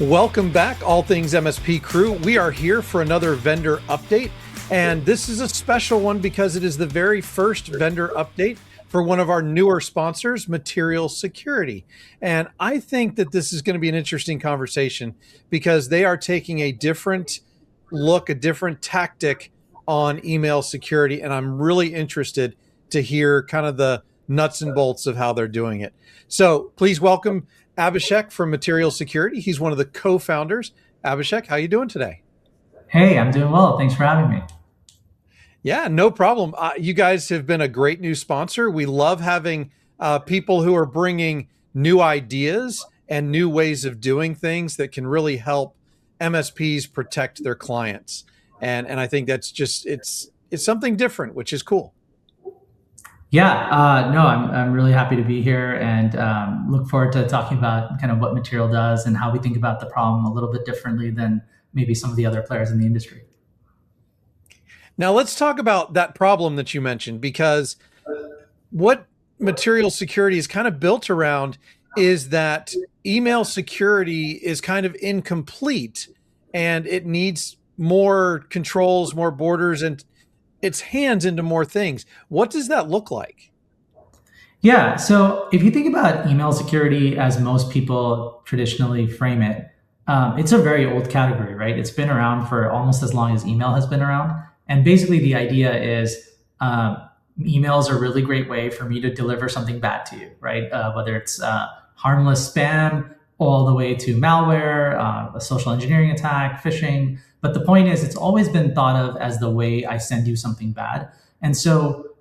Welcome back, All Things MSP crew. We are here for another vendor update, and this is a special one because it is the very first vendor update for one of our newer sponsors, Material Security. And I think that this is going to be an interesting conversation because they are taking a different look, a different tactic on email security, and I'm really interested to hear kind of the nuts and bolts of how they're doing it. So please welcome Abhishek from Material Security. He's one of the co-founders. Abhishek, how you doing today? Hey, I'm doing well. Thanks for having me. Yeah, no problem. You guys have been a great new sponsor. We love having people who are bringing new ideas and new ways of doing things that can really help MSPs protect their clients. And I think that's just it's something different, which is cool. Yeah, no, I'm really happy to be here and look forward to talking about kind of what Material does and how we think about the problem a little bit differently than maybe some of the other players in the industry. Now let's talk about that problem that you mentioned, because what Material Security is kind of built around is that email security is kind of incomplete and it needs more controls, more borders, and its hands into more things. What does that look like? Yeah, so if you think about email security as most people traditionally frame it, it's a very old category, right? It's been around for almost as long as email has been around. And basically the idea is emails are a really great way for me to deliver something bad to you, right? Whether it's harmless spam all the way to malware, a social engineering attack, phishing. But the point is, it's always been thought of as the way I send you something bad. And so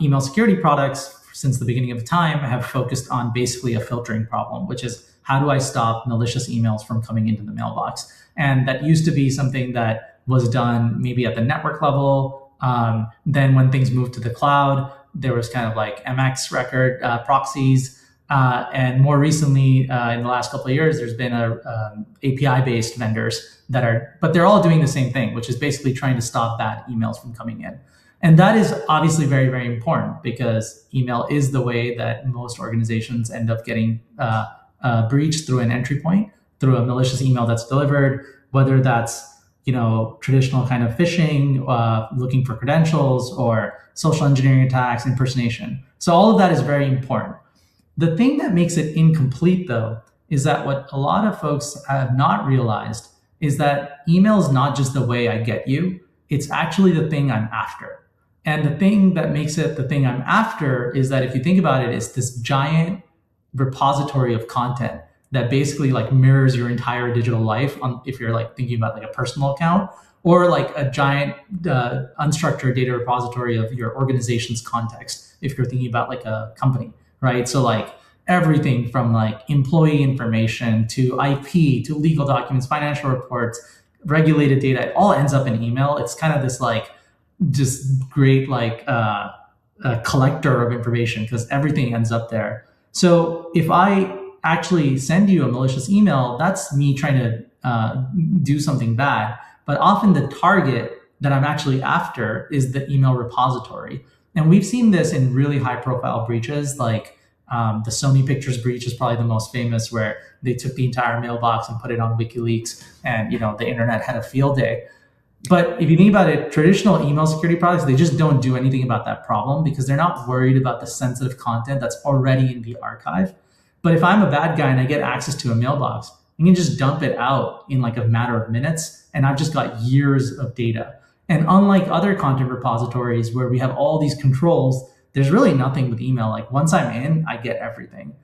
email security products, since the beginning of time, have focused on basically a filtering problem, which is how do I stop malicious emails from coming into the mailbox? And that used to be something that was done maybe at the network level. Then when things moved to the cloud, there was kind of like MX record proxies. And more recently, in the last couple of years, there's been API-based vendors but they're all doing the same thing, which is basically trying to stop bad emails from coming in. And that is obviously very, very important because email is the way that most organizations end up getting breached through an entry point, through a malicious email that's delivered, whether that's traditional kind of phishing, looking for credentials, or social engineering attacks, impersonation. So all of that is very important. The thing that makes it incomplete, though, is that what a lot of folks have not realized is that email is not just the way I get you, it's actually the thing I'm after. And the thing that makes it the thing I'm after is that if you think about it, it's this giant repository of content that basically like mirrors your entire digital life if you're like thinking about like a personal account, or like a giant unstructured data repository of your organization's context if you're thinking about like a company, right? So like everything from like employee information to IP to legal documents, financial reports, regulated data, it all ends up in email. It's kind of this like just great like a collector of information because everything ends up there. So if I actually send you a malicious email, that's me trying to do something bad. But often the target that I'm actually after is the email repository. And we've seen this in really high profile breaches, like the Sony Pictures breach is probably the most famous, where they took the entire mailbox and put it on WikiLeaks, and the internet had a field day. But if you think about it, traditional email security products, they just don't do anything about that problem because they're not worried about the sensitive content that's already in the archive. But if I'm a bad guy and I get access to a mailbox, I can just dump it out in like a matter of minutes, and I've just got years of data. And unlike other content repositories where we have all these controls, there's really nothing with email. Like once I'm in, I get everything.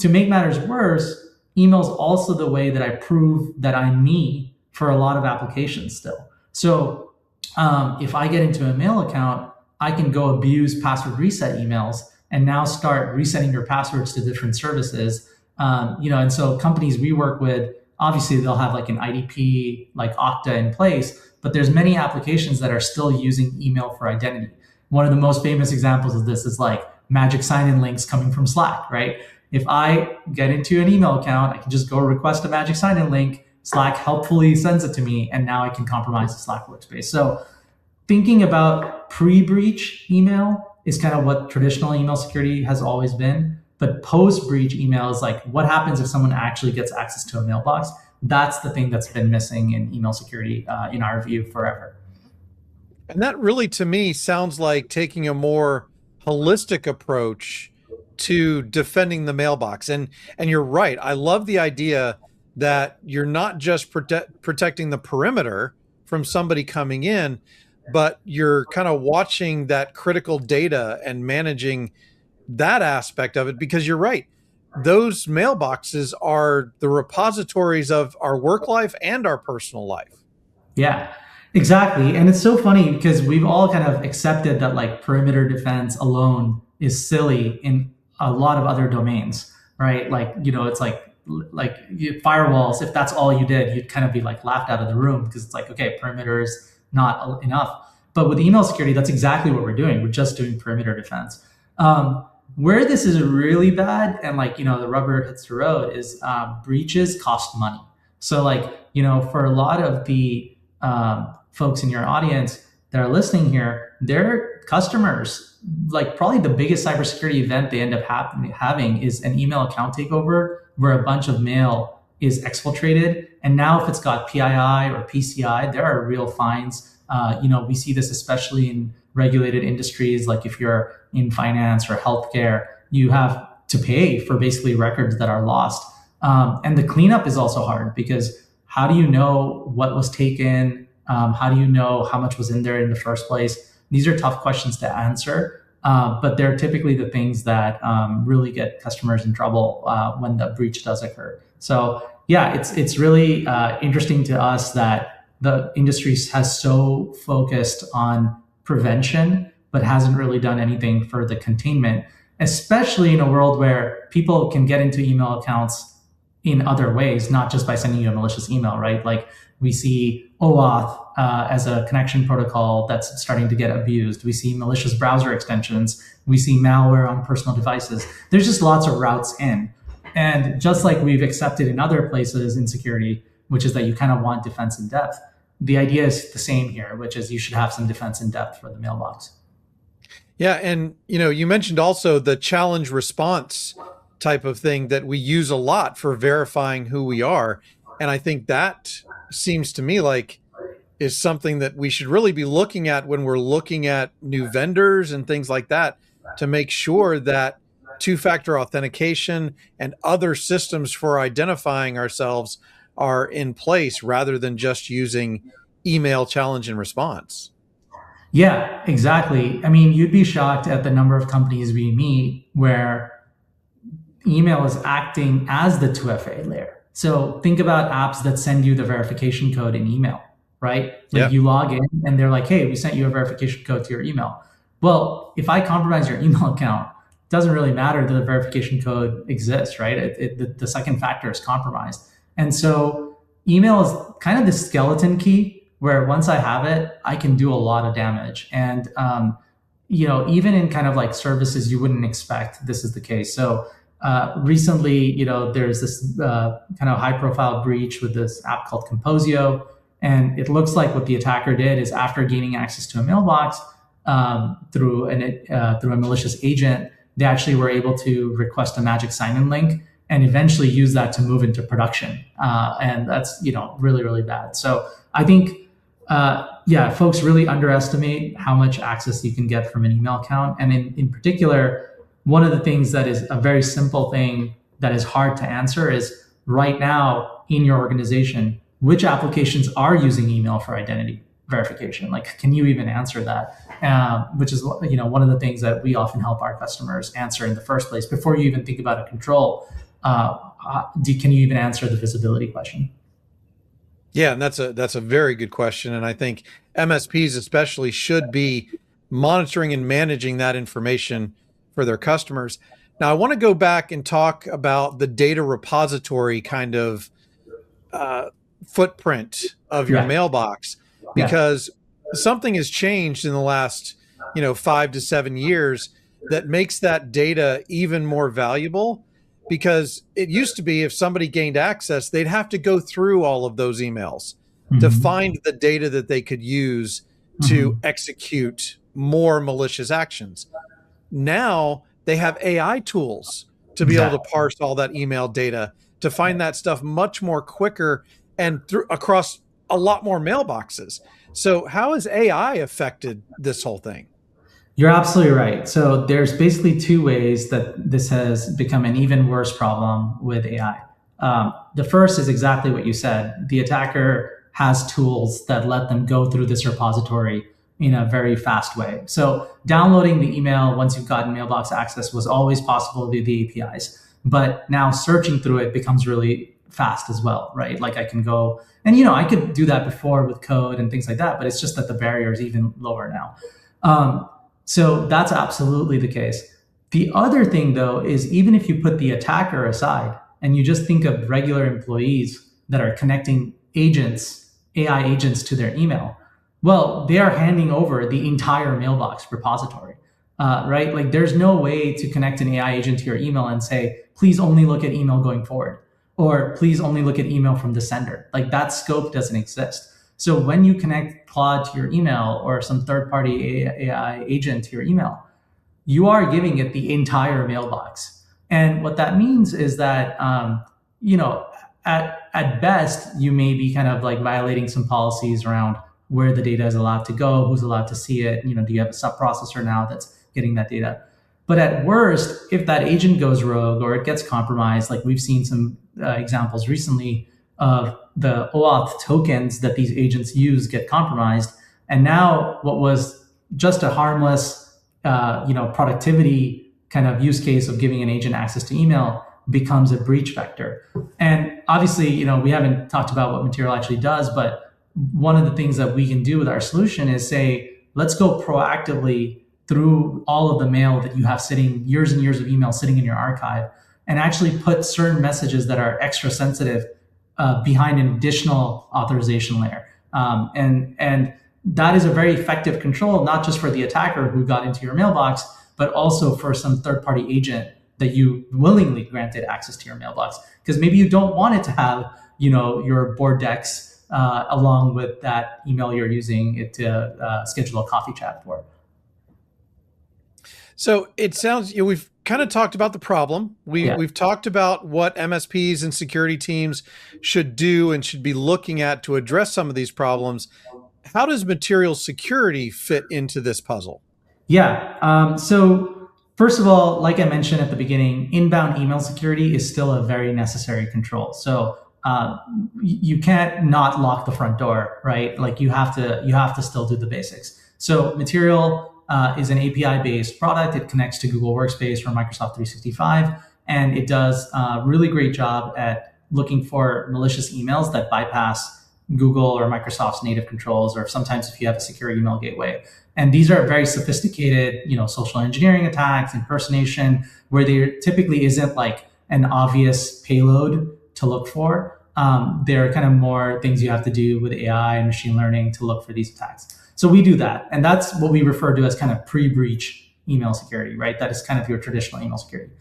To make matters worse, email is also the way that I prove that I'm me for a lot of applications still. So if I get into a mail account, I can go abuse password reset emails and now start resetting your passwords to different services. And so companies we work with, obviously they'll have like an IDP, like Okta in place, but there's many applications that are still using email for identity. One of the most famous examples of this is like magic sign-in links coming from Slack, right? If I get into an email account, I can just go request a magic sign-in link, Slack helpfully sends it to me, and now I can compromise the Slack workspace. So thinking about pre-breach email is kind of what traditional email security has always been. But post-breach email is like, what happens if someone actually gets access to a mailbox? That's the thing that's been missing in email security, in our view, forever. And that really, to me, sounds like taking a more holistic approach to defending the mailbox. And you're right. I love the idea that you're not just protecting the perimeter from somebody coming in, but you're kind of watching that critical data and managing that aspect of it, because you're right. Those mailboxes are the repositories of our work life and our personal life. Yeah, exactly. And it's so funny because we've all kind of accepted that like perimeter defense alone is silly in a lot of other domains, right? Like, it's firewalls, if that's all you did, you'd kind of be like laughed out of the room because it's like, okay, perimeter is not enough. But with email security, that's exactly what we're doing. We're just doing perimeter defense. Where this is really bad and like, the rubber hits the road is breaches cost money. So like, for a lot of the folks in your audience that are listening here, their customers, like probably the biggest cybersecurity event they end up having is an email account takeover where a bunch of mail is exfiltrated. And now if it's got PII or PCI, there are real fines. We see this especially in regulated industries. Like if you're in finance or healthcare, you have to pay for basically records that are lost. And the cleanup is also hard because how do you know what was taken? How do you know how much was in there in the first place? These are tough questions to answer, but they're typically the things that really get customers in trouble when the breach does occur. So yeah, it's really interesting to us that the industry has so focused on prevention, but hasn't really done anything for the containment, especially in a world where people can get into email accounts in other ways, not just by sending you a malicious email, right? Like we see OAuth as a connection protocol that's starting to get abused. We see malicious browser extensions. We see malware on personal devices. There's just lots of routes in. And just like we've accepted in other places in security, which is that you kind of want defense in depth, the idea is the same here, which is you should have some defense in depth for the mailbox. Yeah. And, you mentioned also the challenge response type of thing that we use a lot for verifying who we are. And I think that seems to me like is something that we should really be looking at when we're looking at new vendors and things like that, to make sure that two-factor authentication and other systems for identifying ourselves are in place rather than just using email challenge and response. Yeah, exactly. I mean, you'd be shocked at the number of companies we meet where email is acting as the 2FA layer. So think about apps that send you the verification code in email, right? Like you log in and they're like, hey, we sent you a verification code to your email. Well, if I compromise your email account, it doesn't really matter that the verification code exists, right? The second factor is compromised. And so email is kind of the skeleton key where once I have it, I can do a lot of damage. And, even in kind of like services you wouldn't expect, this is the case. So recently, there's this kind of high profile breach with this app called Composio. And it looks like what the attacker did is after gaining access to a mailbox through a malicious agent, they actually were able to request a magic sign-in link and eventually use that to move into production. And that's, really, really bad. So I think, folks really underestimate how much access you can get from an email account. And in particular, one of the things that is a very simple thing that is hard to answer is right now in your organization, which applications are using email for identity verification? Like, can you even answer that? Which is, one of the things that we often help our customers answer in the first place. Before you even think about a control, can you even answer the visibility question? Yeah, and that's a very good question. And I think MSPs especially should be monitoring and managing that information for their customers. Now, I want to go back and talk about the data repository kind of footprint of your mailbox, because something has changed in the last, 5 to 7 years that makes that data even more valuable. Because it used to be if somebody gained access, they'd have to go through all of those emails to find the data that they could use to execute more malicious actions. Now they have AI tools to be able to parse all that email data to find that stuff much more quicker and across a lot more mailboxes. So how has AI affected this whole thing? You're absolutely right. So there's basically two ways that this has become an even worse problem with AI. The first is exactly what you said. The attacker has tools that let them go through this repository in a very fast way. So downloading the email once you've gotten mailbox access was always possible via the APIs, but now searching through it becomes really fast as well, right? Like I can go and, I could do that before with code and things like that, but it's just that the barrier is even lower now. So that's absolutely the case. The other thing, though, is even if you put the attacker aside and you just think of regular employees that are connecting agents, AI agents to their email, well, they are handing over the entire mailbox repository, right? Like there's no way to connect an AI agent to your email and say, please only look at email going forward, or please only look at email from the sender. Like that scope doesn't exist. So when you connect Claude to your email or some third-party AI agent to your email, you are giving it the entire mailbox. And what that means is that, at best, you may be kind of like violating some policies around where the data is allowed to go, who's allowed to see it. Do you have a sub-processor now that's getting that data? But at worst, if that agent goes rogue or it gets compromised, like we've seen some examples recently of the OAuth tokens that these agents use get compromised. And now what was just a harmless, productivity kind of use case of giving an agent access to email becomes a breach vector. And obviously, we haven't talked about what Material actually does, but one of the things that we can do with our solution is say, let's go proactively through all of the mail that you have sitting, years and years of email sitting in your archive, and actually put certain messages that are extra sensitive behind an additional authorization layer. And that is a very effective control, not just for the attacker who got into your mailbox, but also for some third-party agent that you willingly granted access to your mailbox. Because maybe you don't want it to have, your board decks along with that email you're using it to schedule a coffee chat for. So it sounds, we've kind of talked about the problem. We've talked about what MSPs and security teams should do and should be looking at to address some of these problems. How does material security fit into this puzzle? Yeah. So first of all, like I mentioned at the beginning, inbound email security is still a very necessary control. So you can't not lock the front door, right? Like you have to still do the basics. So Material is an API-based product. It connects to Google Workspace or Microsoft 365, and it does a really great job at looking for malicious emails that bypass Google or Microsoft's native controls, or sometimes if you have a secure email gateway. And these are very sophisticated, social engineering attacks, impersonation, where there typically isn't like an obvious payload to look for. There are kind of more things you have to do with AI and machine learning to look for these attacks. So we do that. And that's what we refer to as kind of pre-breach email security, right? That is kind of your traditional email security.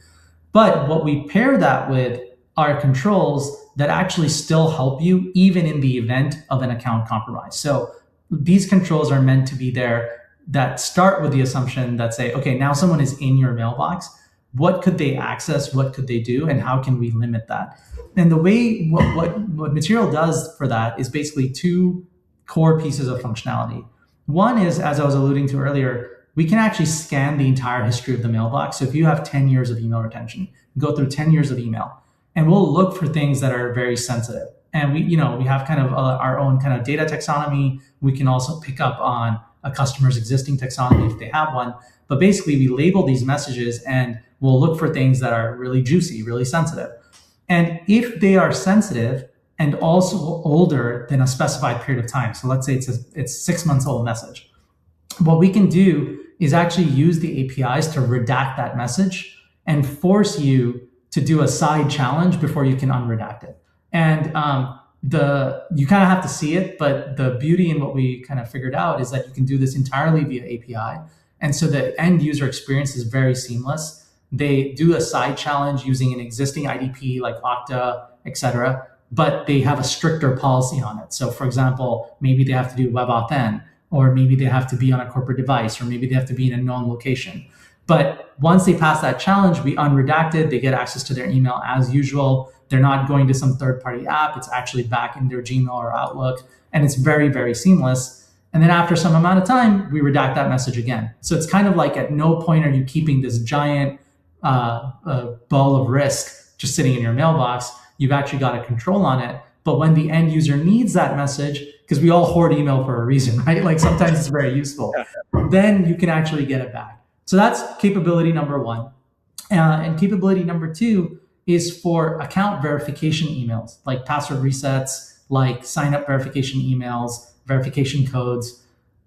But what we pair that with are controls that actually still help you even in the event of an account compromise. So these controls are meant to be there that start with the assumption that say, okay, now someone is in your mailbox. What could they access? What could they do? And how can we limit that? And the way what Material does for that is basically two core pieces of functionality. One is, as I was alluding to earlier, we can actually scan the entire history of the mailbox. So if you have 10 years of email retention, go through 10 years of email, and we'll look for things that are very sensitive. And we have kind of our own kind of data taxonomy. We can also pick up on a customer's existing taxonomy if they have one. But basically, we label these messages and we'll look for things that are really juicy, really sensitive. And if they are sensitive and also older than a specified period of time, so let's say it's 6 months old message, what we can do is actually use the APIs to redact that message and force you to do a side challenge before you can unredact it. And you kind of have to see it, but the beauty in what we kind of figured out is that you can do this entirely via API. And so the end user experience is very seamless. They do a side challenge using an existing IDP like Okta, et cetera, but they have a stricter policy on it. So for example, maybe they have to do WebAuthn, or maybe they have to be on a corporate device, or maybe they have to be in a known location. But once they pass that challenge, we unredact it, they get access to their email as usual. They're not going to some third-party app. It's actually back in their Gmail or Outlook, and it's very, very seamless. And then after some amount of time, we redact that message again. So it's kind of like at no point are you keeping this giant ball of risk just sitting in your mailbox. You've actually got a control on it. But when the end user needs that message, because we all hoard email for a reason, right? Like sometimes it's very useful. Then you can actually get it back. So that's capability number one. And capability number two is for account verification emails, like password resets, like sign up verification emails, verification codes.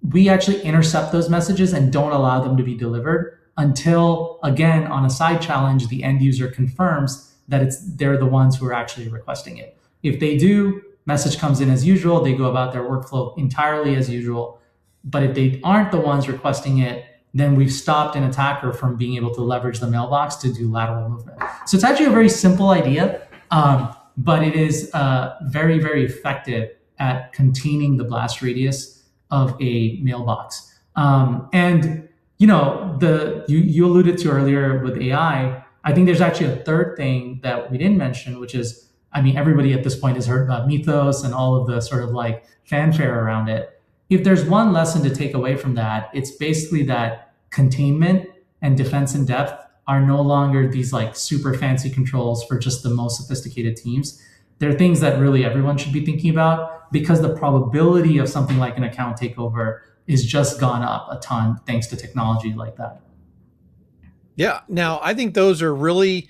We actually intercept those messages and don't allow them to be delivered until, again, on a side challenge, the end user confirms that they're the ones who are actually requesting it. If they do, message comes in as usual, they go about their workflow entirely as usual. But if they aren't the ones requesting it, then we've stopped an attacker from being able to leverage the mailbox to do lateral movement. So it's actually a very simple idea, but it is very, very effective at containing the blast radius of a mailbox. And you alluded to earlier with AI. I think there's actually a third thing that we didn't mention, which is, I mean, everybody at this point has heard about Mythos and all of the sort of like fanfare around it. If there's one lesson to take away from that, it's basically that containment and defense in depth are no longer these like super fancy controls for just the most sophisticated teams. They're things that really everyone should be thinking about, because the probability of something like an account takeover is just gone up a ton thanks to technology like that. Yeah. Now, I think those are really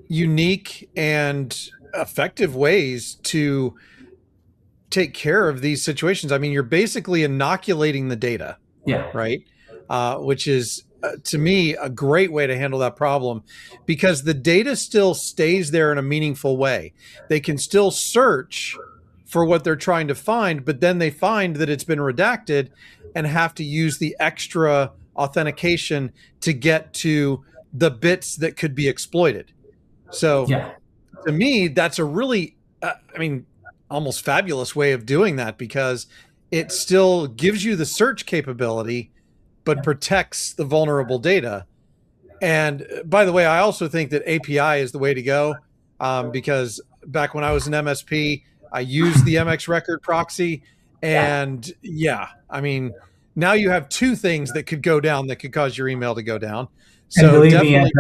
unique and effective ways to take care of these situations. I mean, you're basically inoculating the data. Yeah. Right. Which is, to me, a great way to handle that problem, because the data still stays there in a meaningful way. They can still search for what they're trying to find, but then they find that it's been redacted and have to use the extra authentication to get to the bits that could be exploited. So to me, that's a really, almost fabulous way of doing that, because it still gives you the search capability, but protects the vulnerable data. And by the way, I also think that API is the way to go, because back when I was an MSP, I used the MX record proxy. And now you have two things that could go down that could cause your email to go down. So and believe me,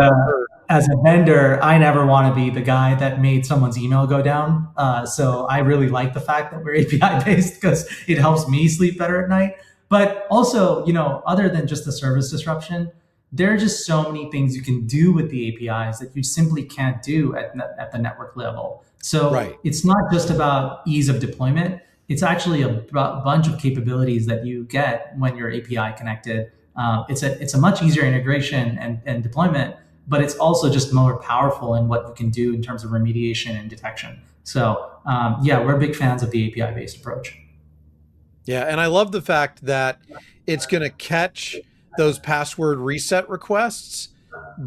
as a vendor, I never want to be the guy that made someone's email go down. So I really like the fact that we're API based, because it helps me sleep better at night. But also, other than just the service disruption, there are just so many things you can do with the APIs that you simply can't do at the network level. So It's not just about ease of deployment. It's actually a bunch of capabilities that you get when you're API connected. It's a much easier integration and deployment, but it's also just more powerful in what you can do in terms of remediation and detection. So we're big fans of the API-based approach. Yeah, and I love the fact that it's going to catch those password reset requests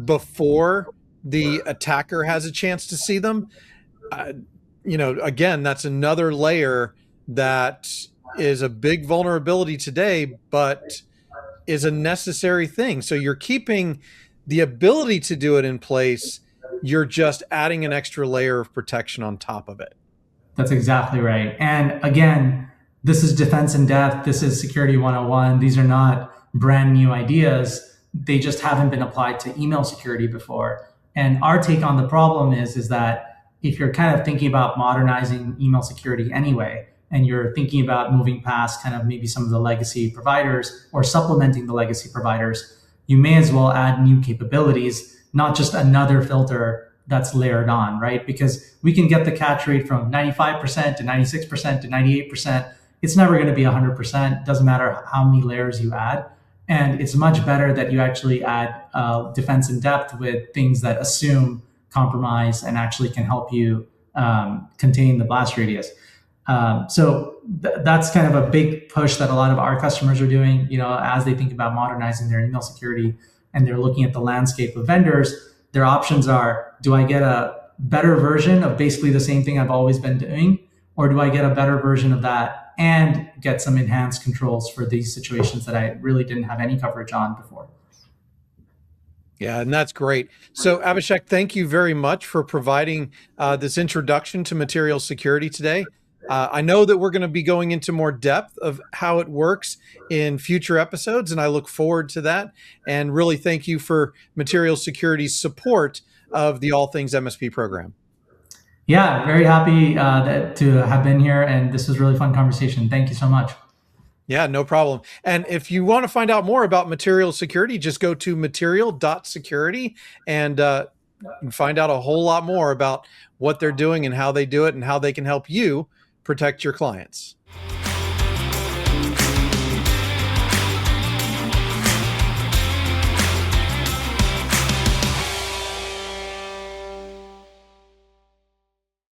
before the attacker has a chance to see them. Again, that's another layer that is a big vulnerability today, but is a necessary thing. So you're keeping the ability to do it in place. You're just adding an extra layer of protection on top of it. That's exactly right. And again, this is defense in depth. This is security 101. These are not brand new ideas. They just haven't been applied to email security before. And our take on the problem is that if you're kind of thinking about modernizing email security anyway, and you're thinking about moving past kind of maybe some of the legacy providers or supplementing the legacy providers, you may as well add new capabilities, not just another filter that's layered on, right? Because we can get the catch rate from 95% to 96% to 98%. It's never going to be 100%. Doesn't matter how many layers you add. And it's much better that you actually add defense in depth with things that assume compromise and actually can help you contain the blast radius. That's kind of a big push that a lot of our customers are doing, as they think about modernizing their email security and they're looking at the landscape of vendors. Their options are, do I get a better version of basically the same thing I've always been doing? Or do I get a better version of that and get some enhanced controls for these situations that I really didn't have any coverage on before? Yeah, and that's great. So, Abhishek, thank you very much for providing this introduction to material security today. I know that we're going to be going into more depth of how it works in future episodes, and I look forward to that. And really thank you for material security's support of the All Things MSP program. Yeah, very happy to have been here, and this was a really fun conversation. Thank you so much. Yeah, no problem. And if you want to find out more about material security, just go to material.security and find out a whole lot more about what they're doing and how they do it and how they can help you protect your clients.